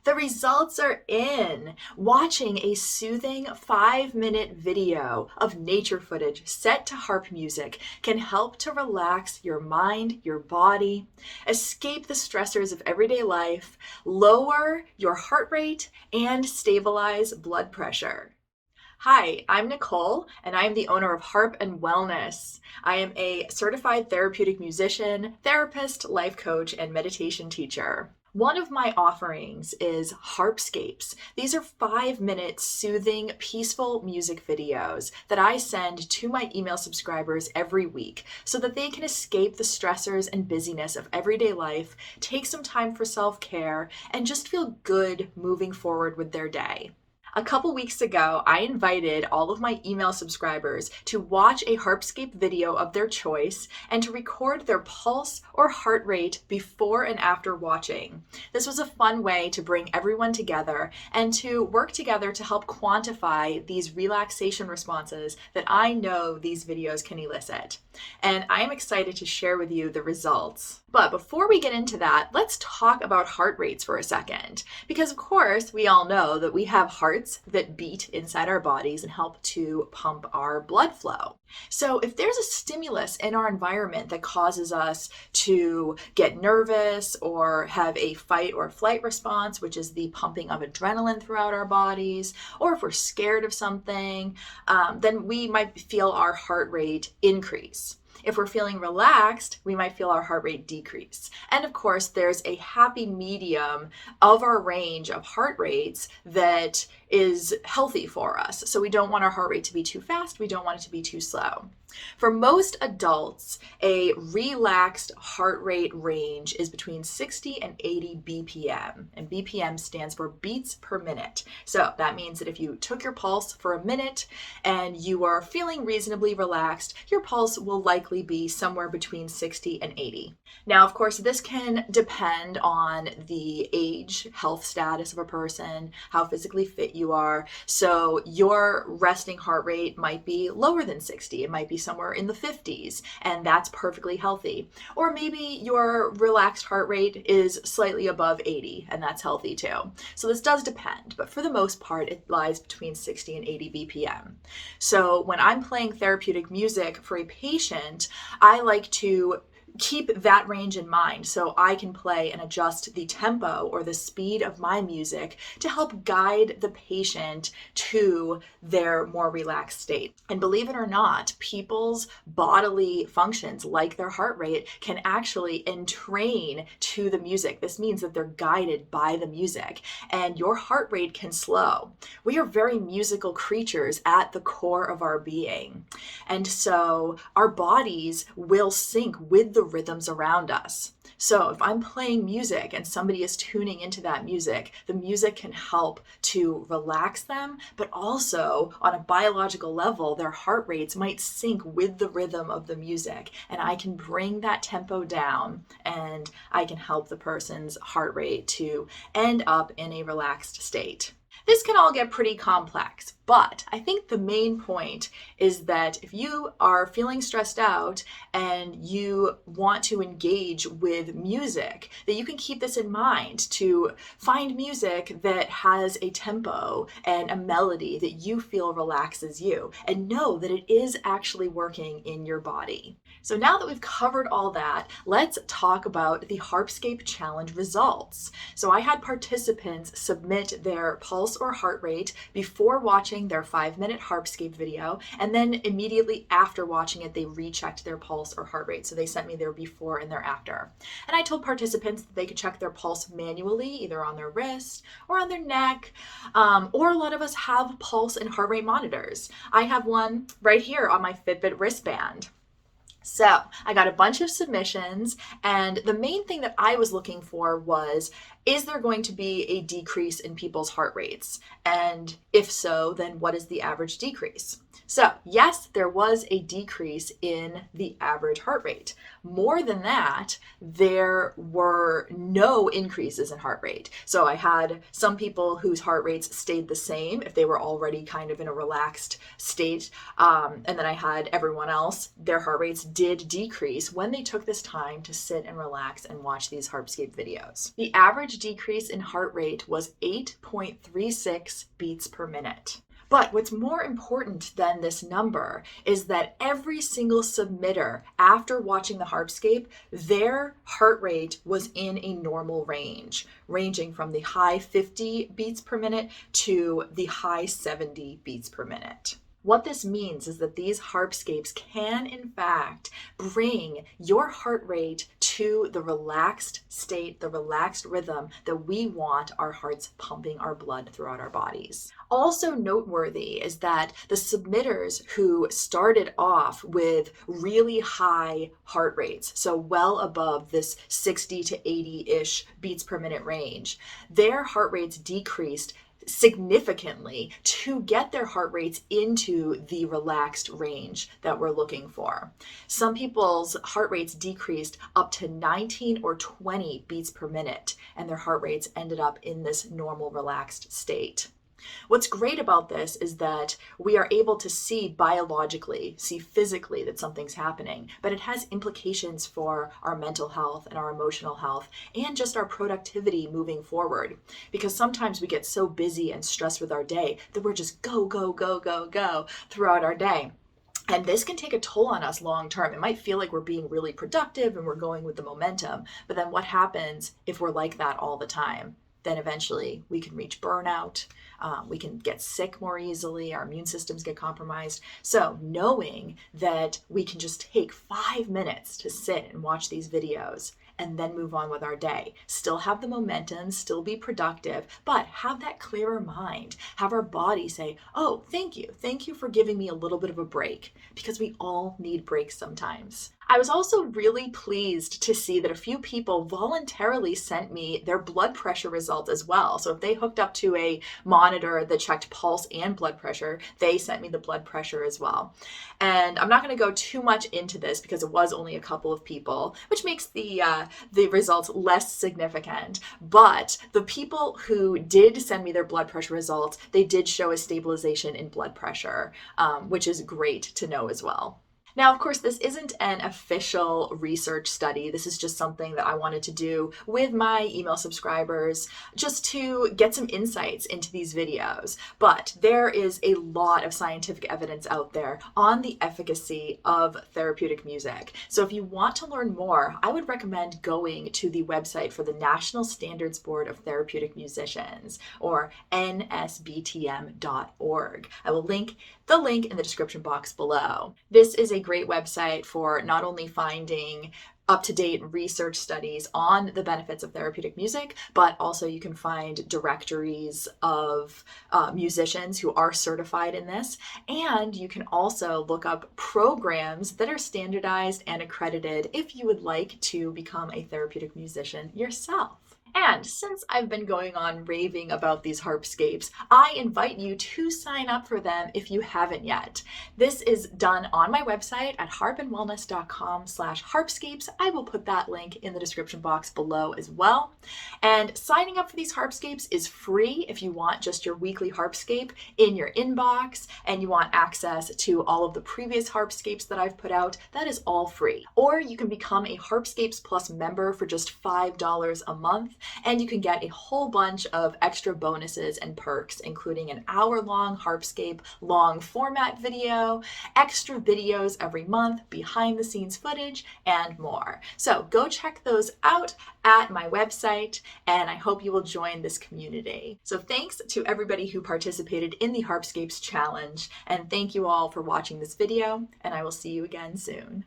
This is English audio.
The results are in. Watching a soothing 5-minute video of nature footage set to harp music can help to relax your mind, your body, escape the stressors of everyday life, lower your heart rate, and stabilize blood pressure. Hi, I'm Nicole, and I am the owner of Harp and Wellness. I am a certified therapeutic musician, therapist, life coach, and meditation teacher. One of my offerings is Harpscapes. These are 5-minute soothing, peaceful music videos that I send to my email subscribers every week so that they can escape the stressors and busyness of everyday life, take some time for self-care, and just feel good moving forward with their day. A couple weeks ago, I invited all of my email subscribers to watch a Harpscape video of their choice and to record their pulse or heart rate before and after watching. This was a fun way to bring everyone together and to work together to help quantify these relaxation responses that I know these videos can elicit. And I am excited to share with you the results. But before we get into that, let's talk about heart rates for a second. Because of course, we all know that we have hearts that beat inside our bodies and help to pump our blood flow. So if there's a stimulus in our environment that causes us to get nervous or have a fight or flight response, which is the pumping of adrenaline throughout our bodies, or if we're scared of something, then we might feel our heart rate increase. If we're feeling relaxed, we might feel our heart rate decrease. And of course, there's a happy medium of our range of heart rates that is healthy for us. So we don't want our heart rate to be too fast. We don't want it to be too slow. For most adults, a relaxed heart rate range is between 60 and 80 BPM. And BPM stands for beats per minute. So that means that if you took your pulse for a minute and you are feeling reasonably relaxed, your pulse will likely be somewhere between 60 and 80. Now, of course, this can depend on the age, health status of a person, how physically fit you are. So your resting heart rate might be lower than 60. It might be somewhere in the 50s, and that's perfectly healthy. Or maybe your relaxed heart rate is slightly above 80, and that's healthy too. So this does depend, but for the most part, it lies between 60 and 80 BPM. So when I'm playing therapeutic music for a patient, I like to keep that range in mind so I can play and adjust the tempo or the speed of my music to help guide the patient to their more relaxed state. And believe it or not, people's bodily functions like their heart rate can actually entrain to the music. This means that they're guided by the music and your heart rate can slow. We are very musical creatures at the core of our being. And so our bodies will sync with the rhythms around us. So if I'm playing music and somebody is tuning into that music, the music can help to relax them, but also on a biological level, their heart rates might sync with the rhythm of the music. And I can bring that tempo down and I can help the person's heart rate to end up in a relaxed state. This can all get pretty complex, but I think the main point is that if you are feeling stressed out and you want to engage with music, that you can keep this in mind to find music that has a tempo and a melody that you feel relaxes you, and know that it is actually working in your body. So now that we've covered all that, let's talk about the Harpscape Challenge results. So I had participants submit their pulse or heart rate before watching their 5-minute Harpscape video, and then immediately after watching it, they rechecked their pulse or heart rate. So they sent me their before and their after. And I told participants that they could check their pulse manually, either on their wrist or on their neck, or a lot of us have pulse and heart rate monitors. I have one right here on my Fitbit wristband. So I got a bunch of submissions, and the main thing that I was looking for was, is there going to be a decrease in people's heart rates? And if so, then what is the average decrease? So, yes, there was a decrease in the average heart rate. More than that, there were no increases in heart rate. So, I had some people whose heart rates stayed the same if they were already kind of in a relaxed state. And then I had everyone else, their heart rates did decrease when they took this time to sit and relax and watch these Heartscape videos. The average decrease in heart rate was 8.36 beats per minute. But what's more important than this number is that every single submitter, after watching the Heartscape, their heart rate was in a normal range, ranging from the high 50 beats per minute to the high 70 beats per minute. What this means is that these Heartscapes can, in fact, bring your heart rate to the relaxed state, the relaxed rhythm that we want our hearts pumping our blood throughout our bodies. Also noteworthy is that the submitters who started off with really high heart rates, so well above this 60 to 80-ish beats per minute range, their heart rates decreased significantly to get their heart rates into the relaxed range that we're looking for. Some people's heart rates decreased up to 19 or 20 beats per minute, and their heart rates ended up in this normal relaxed state. What's great about this is that we are able to see biologically, see physically that something's happening, but it has implications for our mental health and our emotional health and just our productivity moving forward. Because sometimes we get so busy and stressed with our day that we're just go, go, go, go, go throughout our day. And this can take a toll on us long term. It might feel like we're being really productive and we're going with the momentum, but then what happens if we're like that all the time? Then eventually we can reach burnout. We can get sick more easily. Our immune systems get compromised. So knowing that we can just take 5 minutes to sit and watch these videos and then move on with our day, still have the momentum, still be productive, but have that clearer mind, have our body say, oh, thank you for giving me a little bit of a break, because we all need breaks sometimes. I was also really pleased to see that a few people voluntarily sent me their blood pressure results as well. So if they hooked up to a monitor that checked pulse and blood pressure, they sent me the blood pressure as well. And I'm not going to go too much into this because it was only a couple of people, which makes the results less significant. But the people who did send me their blood pressure results, they did show a stabilization in blood pressure, which is great to know as well. Now, of course, this isn't an official research study. This is just something that I wanted to do with my email subscribers just to get some insights into these videos. But there is a lot of scientific evidence out there on the efficacy of therapeutic music. So if you want to learn more, I would recommend going to the website for the National Standards Board of Therapeutic Musicians, or nsbtm.org. I will link the link in the description box below. This is a great website for not only finding up-to-date research studies on the benefits of therapeutic music, but also you can find directories of musicians who are certified in this. And you can also look up programs that are standardized and accredited if you would like to become a therapeutic musician yourself. And since I've been going on raving about these Heartscapes, I invite you to sign up for them if you haven't yet. This is done on my website at harpandwellness.com/Heartscapes. I will put that link in the description box below as well. And signing up for these Heartscapes is free if you want just your weekly Heartscape in your inbox and you want access to all of the previous Heartscapes that I've put out. That is all free. Or you can become a Heartscapes Plus member for just $5 a month. And you can get a whole bunch of extra bonuses and perks, including an hour-long Heartscape long format video, extra videos every month, behind-the-scenes footage, and more. So go check those out at my website, and I hope you will join this community. So thanks to everybody who participated in the Heartscapes challenge, and thank you all for watching this video, and I will see you again soon.